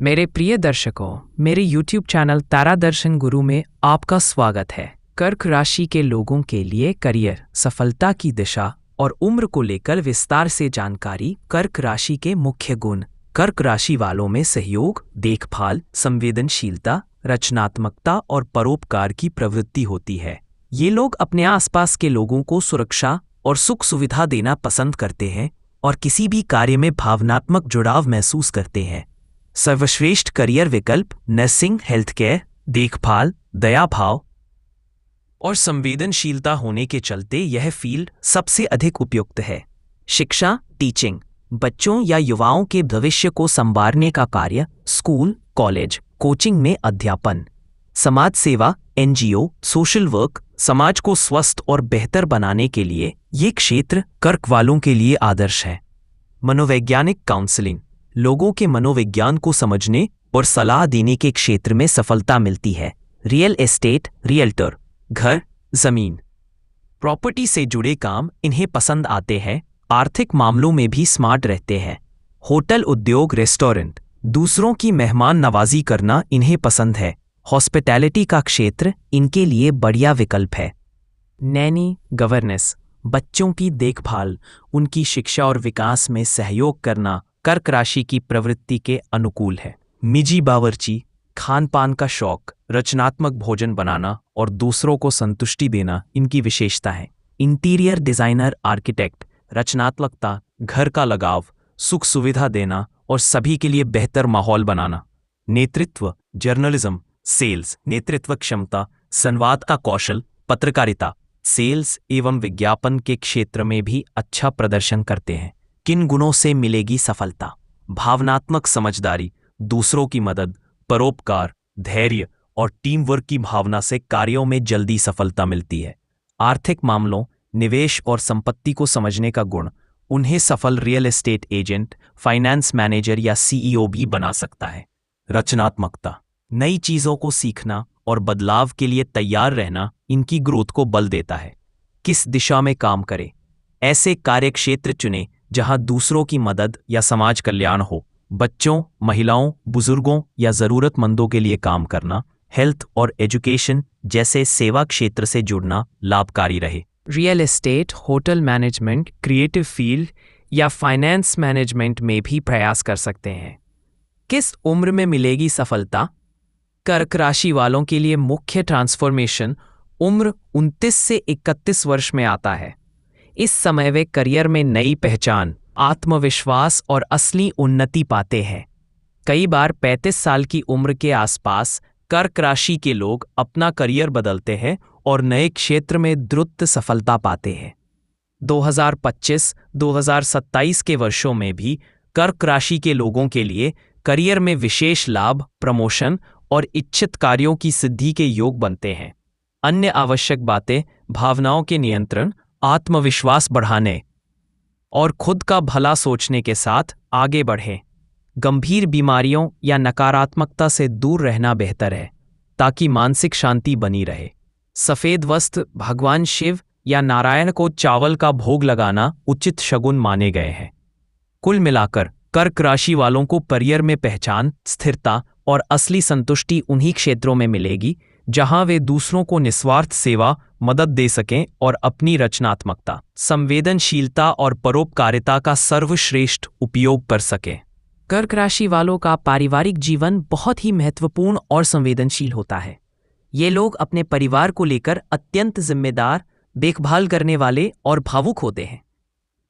मेरे प्रिय दर्शकों, मेरे YouTube चैनल तारा दर्शन गुरु में आपका स्वागत है। कर्क राशि के लोगों के लिए करियर, सफलता की दिशा और उम्र को लेकर विस्तार से जानकारी। कर्क राशि के मुख्य गुण। कर्क राशि वालों में सहयोग, देखभाल, संवेदनशीलता, रचनात्मकता और परोपकार की प्रवृत्ति होती है। ये लोग अपने आसपास के लोगों को सुरक्षा और सुख सुविधा देना पसंद करते हैं और किसी भी कार्य में भावनात्मक जुड़ाव महसूस करते हैं। सर्वश्रेष्ठ करियर विकल्प नर्सिंग, हेल्थ केयर, देखभाल, दया भाव और संवेदनशीलता होने के चलते यह फील्ड सबसे अधिक उपयुक्त है। शिक्षा, टीचिंग, बच्चों या युवाओं के भविष्य को संवारने का कार्य, स्कूल, कॉलेज, कोचिंग में अध्यापन। समाज सेवा, NGO, सोशल वर्क, समाज को स्वस्थ और बेहतर बनाने के लिए ये क्षेत्र कर्क वालों के लिए आदर्श है। मनोवैज्ञानिक काउंसलिंग, लोगों के मनोविज्ञान को समझने और सलाह देने के क्षेत्र में सफलता मिलती है। रियल एस्टेट, रियल्टर, घर, जमीन, प्रॉपर्टी से जुड़े काम इन्हें पसंद आते हैं। आर्थिक मामलों में भी स्मार्ट रहते हैं। होटल उद्योग, रेस्टोरेंट, दूसरों की मेहमान नवाजी करना इन्हें पसंद है। हॉस्पिटैलिटी का क्षेत्र इनके लिए बढ़िया विकल्प है। नैनी, गवर्नेंस, बच्चों की देखभाल, उनकी शिक्षा और विकास में सहयोग करना कर्क राशि की प्रवृत्ति के अनुकूल है। मिजी बावर्ची, खान पान का शौक, रचनात्मक भोजन बनाना और दूसरों को संतुष्टि देना इनकी विशेषता है। इंटीरियर डिजाइनर, आर्किटेक्ट, रचनात्मकता, घर का लगाव, सुख सुविधा देना और सभी के लिए बेहतर माहौल बनाना। नेतृत्व, जर्नलिज्म, सेल्स, नेतृत्व क्षमता, संवाद का कौशल, पत्रकारिता, सेल्स एवं विज्ञापन के क्षेत्र में भी अच्छा प्रदर्शन करते हैं। किन गुणों से मिलेगी सफलता? भावनात्मक समझदारी, दूसरों की मदद, परोपकार, धैर्य और टीम वर्क की भावना से कार्यों में जल्दी सफलता मिलती है। आर्थिक मामलों, निवेश और संपत्ति को समझने का गुण उन्हें सफल real estate agent, finance manager या CEO भी बना सकता है। रचनात्मकता, नई चीजों को सीखना और बदलाव के लिए तैयार रहना इनकी ग्रोथ को बल देता है। किस दिशा में काम करें? ऐसे कार्यक्षेत्र चुनें जहां दूसरों की मदद या समाज कल्याण हो। बच्चों, महिलाओं, बुजुर्गों या जरूरतमंदों के लिए काम करना। हेल्थ और एजुकेशन जैसे सेवा क्षेत्र से जुड़ना लाभकारी रहे। Real estate, hotel management, creative field या फाइनेंस मैनेजमेंट में भी प्रयास कर सकते हैं। किस उम्र में मिलेगी सफलता? कर्क राशि वालों के लिए मुख्य ट्रांसफॉर्मेशन उम्र 29 से 31 वर्ष में आता है। इस समय वे करियर में नई पहचान, आत्मविश्वास और असली उन्नति पाते हैं। कई बार 35 साल की उम्र के आसपास कर्क राशि के लोग अपना करियर बदलते हैं और नए क्षेत्र में द्रुत सफलता पाते हैं। 2025-2027 के वर्षों में भी कर्क राशि के लोगों के लिए करियर में विशेष लाभ, प्रमोशन और इच्छित कार्यों की सिद्धि के योग बनते हैं। अन्य आवश्यक बातें भावनाओं के नियंत्रण, आत्मविश्वास बढ़ाने और खुद का भला सोचने के साथ आगे बढ़ें। गंभीर बीमारियों या नकारात्मकता से दूर रहना बेहतर है ताकि मानसिक शांति बनी रहे। सफेद वस्त्र, भगवान शिव या नारायण को चावल का भोग लगाना उचित शगुन माने गए हैं। कुल मिलाकर कर्क राशि वालों को करियर में पहचान, स्थिरता और असली संतुष्टि उन्हीं क्षेत्रों में मिलेगी जहां वे दूसरों को निस्वार्थ सेवा, मदद दे सकें और अपनी रचनात्मकता, संवेदनशीलता और परोपकारिता का सर्वश्रेष्ठ उपयोग कर सकें। कर्क राशि वालों का पारिवारिक जीवन बहुत ही महत्वपूर्ण और संवेदनशील होता है। ये लोग अपने परिवार को लेकर अत्यंत जिम्मेदार, देखभाल करने वाले और भावुक होते हैं।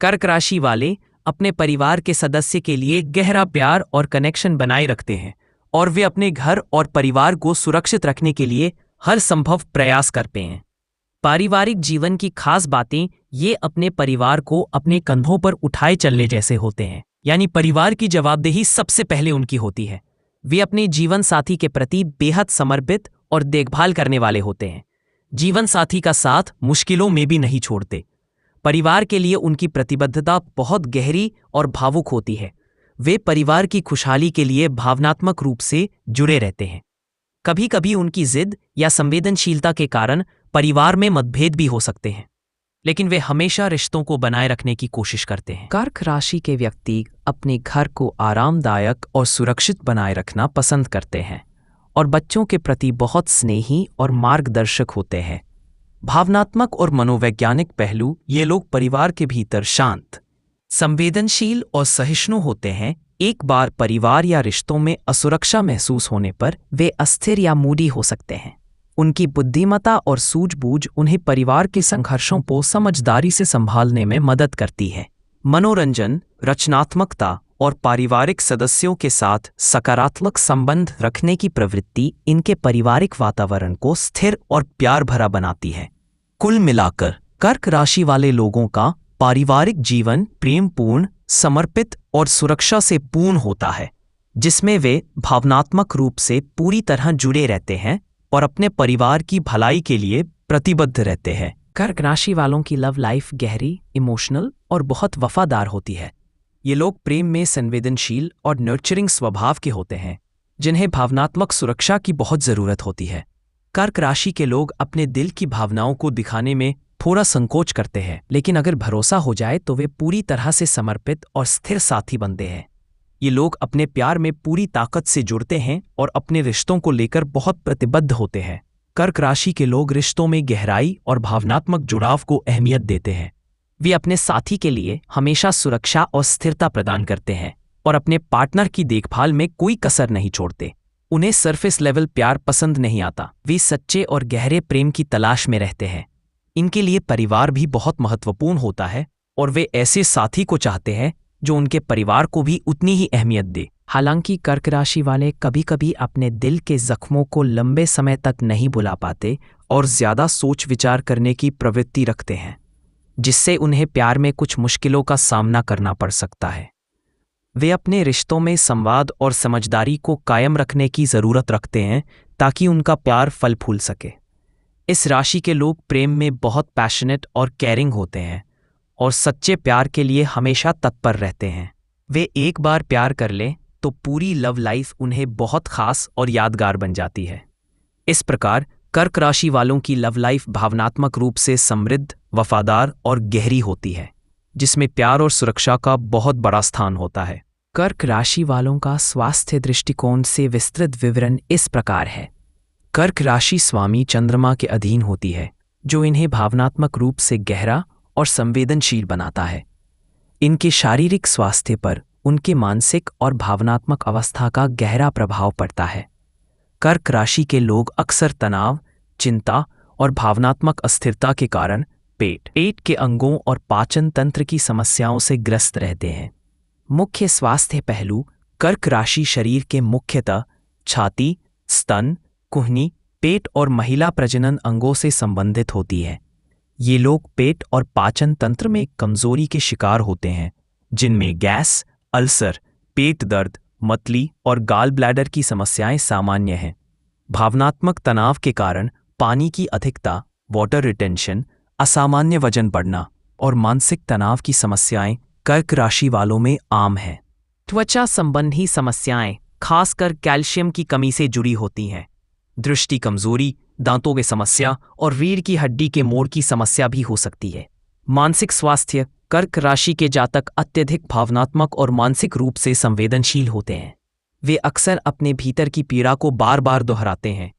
कर्क राशि वाले अपने परिवार के सदस्य के लिए गहरा प्यार और कनेक्शन बनाए रखते हैं और वे अपने घर और परिवार को सुरक्षित रखने के लिए हर संभव प्रयास करते हैं। पारिवारिक जीवन की खास बातें ये अपने परिवार को अपने कंधों पर उठाए चलने जैसे होते हैं, यानी परिवार की जवाबदेही सबसे पहले उनकी होती है। वे अपने जीवन साथी के प्रति बेहद समर्पित और देखभाल करने वाले होते हैं। जीवन साथी का साथ मुश्किलों में भी नहीं छोड़ते। परिवार के लिए उनकी प्रतिबद्धता बहुत गहरी और भावुक होती है। वे परिवार की खुशहाली के लिए भावनात्मक रूप से जुड़े रहते हैं। कभी कभी उनकी जिद या संवेदनशीलता के कारण परिवार में मतभेद भी हो सकते हैं। लेकिन वे हमेशा रिश्तों को बनाए रखने की कोशिश करते हैं। कर्क राशि के व्यक्ति अपने घर को आरामदायक और सुरक्षित बनाए रखना पसंद करते हैं और बच्चों के प्रति बहुत स्नेही और मार्गदर्शक होते हैं। भावनात्मक और मनोवैज्ञानिक पहलू, ये लोग परिवार के भीतर शांत, संवेदनशील और सहिष्णु होते हैं। एक बार परिवार या रिश्तों में असुरक्षा महसूस होने पर वे अस्थिर या मूडी हो सकते हैं। उनकी बुद्धिमत्ता और सूझबूझ उन्हें परिवार के संघर्षों को समझदारी से संभालने में मदद करती है। मनोरंजन, रचनात्मकता और पारिवारिक सदस्यों के साथ सकारात्मक संबंध रखने की प्रवृत्ति इनके पारिवारिक वातावरण को स्थिर और प्यार भरा बनाती है। कुल मिलाकर कर्क राशि वाले लोगों का पारिवारिक जीवन प्रेमपूर्ण, समर्पित और सुरक्षा से पूर्ण होता है, जिसमें वे भावनात्मक रूप से पूरी तरह जुड़े रहते हैं और अपने परिवार की भलाई के लिए प्रतिबद्ध रहते हैं। कर्क राशि वालों की लव लाइफ गहरी, इमोशनल और बहुत वफादार होती है। ये लोग प्रेम में संवेदनशील और नर्चरिंग स्वभाव के होते हैं, जिन्हें भावनात्मक सुरक्षा की बहुत ज़रूरत होती है। कर्क राशि के लोग अपने दिल की भावनाओं को दिखाने में थोड़ा संकोच करते हैं, लेकिन अगर भरोसा हो जाए तो वे पूरी तरह से समर्पित और स्थिर साथी बनते हैं। ये लोग अपने प्यार में पूरी ताकत से जुड़ते हैं और अपने रिश्तों को लेकर बहुत प्रतिबद्ध होते हैं। कर्क राशि के लोग रिश्तों में गहराई और भावनात्मक जुड़ाव को अहमियत देते हैं। वे अपने साथी के लिए हमेशा सुरक्षा और स्थिरता प्रदान करते हैं और अपने पार्टनर की देखभाल में कोई कसर नहीं छोड़ते। उन्हें सरफेस लेवल प्यार पसंद नहीं आता। वे सच्चे और गहरे प्रेम की तलाश में रहते हैं। इनके लिए परिवार भी बहुत महत्वपूर्ण होता है और वे ऐसे साथी को चाहते हैं जो उनके परिवार को भी उतनी ही अहमियत दे। हालांकि कर्क राशि वाले कभी कभी अपने दिल के जख्मों को लंबे समय तक नहीं भुला पाते और ज़्यादा सोच विचार करने की प्रवृत्ति रखते हैं, जिससे उन्हें प्यार में कुछ मुश्किलों का सामना करना पड़ सकता है। वे अपने रिश्तों में संवाद और समझदारी को कायम रखने की ज़रूरत रखते हैं ताकि उनका प्यार फल फूल सके। इस राशि के लोग प्रेम में बहुत पैशनेट और केयरिंग होते हैं और सच्चे प्यार के लिए हमेशा तत्पर रहते हैं। वे एक बार प्यार कर लें तो पूरी लव लाइफ उन्हें बहुत खास और यादगार बन जाती है। इस प्रकार कर्क राशि वालों की लव लाइफ भावनात्मक रूप से समृद्ध, वफादार और गहरी होती है, जिसमें प्यार और सुरक्षा का बहुत बड़ा स्थान होता है। कर्क राशि वालों का स्वास्थ्य दृष्टिकोण से विस्तृत विवरण इस प्रकार है। कर्क राशि स्वामी चंद्रमा के अधीन होती है, जो इन्हें भावनात्मक रूप से गहरा और संवेदनशील बनाता है। इनके शारीरिक स्वास्थ्य पर उनके मानसिक और भावनात्मक अवस्था का गहरा प्रभाव पड़ता है। कर्क राशि के लोग अक्सर तनाव, चिंता और भावनात्मक अस्थिरता के कारण पेट के अंगों और पाचन तंत्र की समस्याओं से ग्रस्त रहते हैं। मुख्य स्वास्थ्य पहलू कर्क राशि शरीर के मुख्यतः छाती, स्तन, कुहनी, पेट और महिला प्रजनन अंगों से संबंधित होती है। ये लोग पेट और पाचन तंत्र में कमजोरी के शिकार होते हैं, जिनमें गैस, अल्सर, पेट दर्द, मतली और गाल ब्लैडर की समस्याएं सामान्य हैं। भावनात्मक तनाव के कारण पानी की अधिकता, वाटर रिटेंशन, असामान्य वजन बढ़ना और मानसिक तनाव की समस्याएं कर्क राशि वालों में आम हैं। त्वचा संबंधी समस्याएं खासकर कैल्शियम की कमी से जुड़ी होती हैं। दृष्टि कमजोरी, दांतों की समस्या और रीढ़ की हड्डी के मोड़ की समस्या भी हो सकती है। मानसिक स्वास्थ्य कर्क राशि के जातक अत्यधिक भावनात्मक और मानसिक रूप से संवेदनशील होते हैं। वे अक्सर अपने भीतर की पीड़ा को बार बार दोहराते हैं,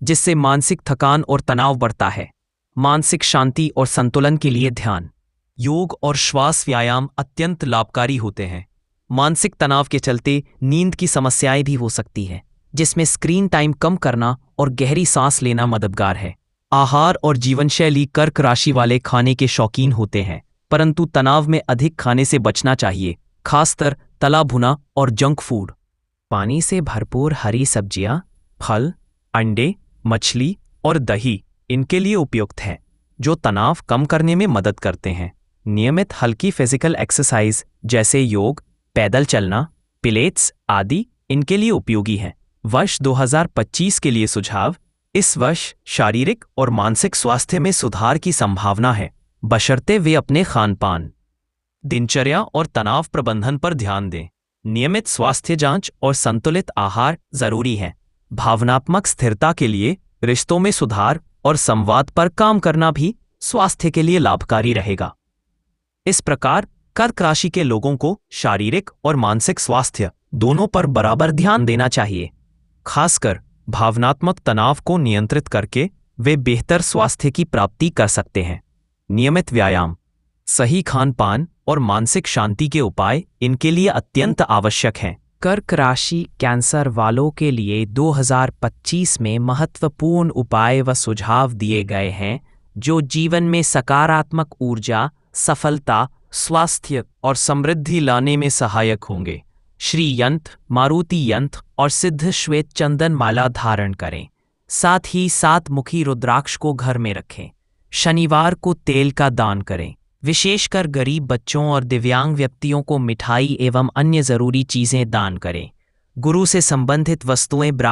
जिससे मानसिक थकान और तनाव बढ़ता है। मानसिक शांति और संतुलन के लिए ध्यान, योग और श्वास व्यायाम अत्यंत लाभकारी होते हैं। मानसिक तनाव के चलते नींद की समस्याएं भी हो सकती हैं, जिसमें स्क्रीन टाइम कम करना और गहरी सांस लेना मददगार है। आहार और जीवनशैली कर्क राशि वाले खाने के शौकीन होते हैं, परंतु तनाव में अधिक खाने से बचना चाहिए, खासकर तला भुना और जंक फूड। पानी से भरपूर हरी सब्जियां, फल, अंडे, मछली और दही इनके लिए उपयुक्त है, जो तनाव कम करने में मदद करते हैं। नियमित हल्की फिजिकल एक्सरसाइज जैसे योग, पैदल चलना, पिलेट्स आदि इनके लिए उपयोगी है। वर्ष 2025 के लिए सुझाव: इस वर्ष शारीरिक और मानसिक स्वास्थ्य में सुधार की संभावना है, बशर्ते वे अपने खानपान, दिनचर्या और तनाव प्रबंधन पर ध्यान दें। नियमित स्वास्थ्य जांच और संतुलित आहार जरूरी है। भावनात्मक स्थिरता के लिए रिश्तों में सुधार और संवाद पर काम करना भी स्वास्थ्य के लिए लाभकारी रहेगा। इस प्रकार कर्क राशि के लोगों को शारीरिक और मानसिक स्वास्थ्य दोनों पर बराबर ध्यान देना चाहिए। खासकर भावनात्मक तनाव को नियंत्रित करके वे बेहतर स्वास्थ्य की प्राप्ति कर सकते हैं। नियमित व्यायाम, सही खान पान और मानसिक शांति के उपाय इनके लिए अत्यंत आवश्यक हैं। कर्क राशि कैंसर वालों के लिए 2025 में महत्वपूर्ण उपाय व सुझाव दिए गए हैं जो जीवन में सकारात्मक ऊर्जा, सफलता, स्वास्थ्य और समृद्धि लाने में सहायक होंगे। श्री यंत्र, मारुति यंत्र और सिद्ध श्वेत चंदन माला धारण करें। साथ ही 7 मुखी रुद्राक्ष को घर में रखें। शनिवार को तेल का दान करें। विशेषकर गरीब बच्चों और दिव्यांग व्यक्तियों को मिठाई एवं अन्य जरूरी चीजें दान करें। गुरु से संबंधित वस्तुएं